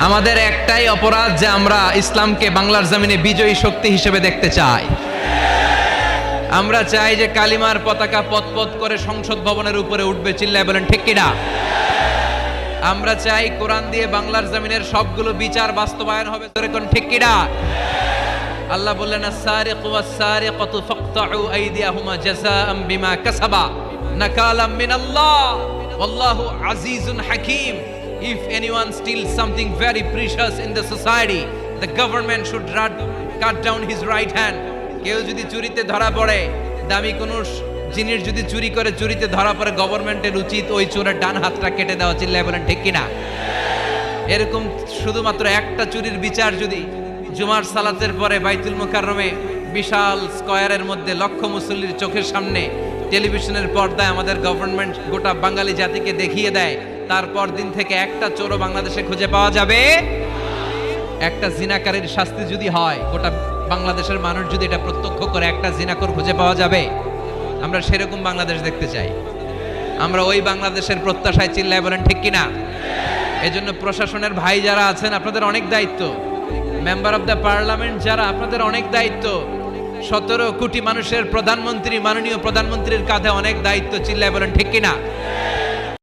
আমাদের একটাই অপরাধ যে আমরা ইসলামকে বাংলার জমিনে বিজয়ী শক্তি হিসেবে দেখতে চাই। আমরা চাই যে কালিমার পতাকা পতপত করে সংসদ ভবনের উপরে উঠবে, চিল্লায় বলেন ঠিক কিনা? আমরা চাই কোরআন দিয়ে বাংলার জমিনের সবগুলো বিচার বাস্তবায়ন হবে, কোন ঠিক কিনা? আল্লাহ বললেন আস-সারিকু ওয়াস-সারিকাতু ফাকতাউ আইদিয়াহুমা জাযাআম বিমা কাসাবা নাকালাম মিনাল্লাহ ওয়াল্লাহু আজিজুন হাকীম। If anyone steals something very precious in the society, the government should cut down his right hand. কেউ যদি চুরিতে ধরা পড়ে, দামি কোনো জিনিস যদি চুরি করে চুরিতে ধরা পড়ে, গভর্নমেন্টের উচিত ওই চোরের ডান হাতটা কেটে দেওয়া, চিল্লায় বলেন ঠিক কিনা? এরকম শুধুমাত্র একটা চুরির বিচার যদি জুমার সালাতের পরে বাইতুল মুকাররমে বিশাল স্কয়ারের মধ্যে লক্ষ মুসল্লির চোখের সামনে টেলিভিশনের পর্দায় আমাদের গভর্নমেন্ট গোটা বাঙালি জাতিকে দেখিয়ে দেয়, তারপর দিন থেকে একটা চোরও বাংলাদেশে খুঁজে পাওয়া যাবে। একটা জিনাকারীর শাস্তি যদি হয়, গোটা বাংলাদেশের মানুষ যদি এটা প্রত্যক্ষ করে একটা জিনাকর খুঁজে পাওয়া যাবে। আমরা সেরকম বাংলাদেশ দেখতে চাই। আমরা ওই বাংলাদেশের প্রত্যাশায়, চিল্লায় বলেন ঠিক কিনা? এজন্য প্রশাসনের ভাই যারা আছেন, আপনাদের অনেক দায়িত্ব। মেম্বার অফ দ্য পার্লামেন্ট যারা, আপনাদের অনেক দায়িত্ব। 17 কোটি মানুষের প্রধানমন্ত্রী, মাননীয় প্রধানমন্ত্রীর কাঁধে অনেক দায়িত্ব, চিল্লায় বলেন ঠিক কিনা?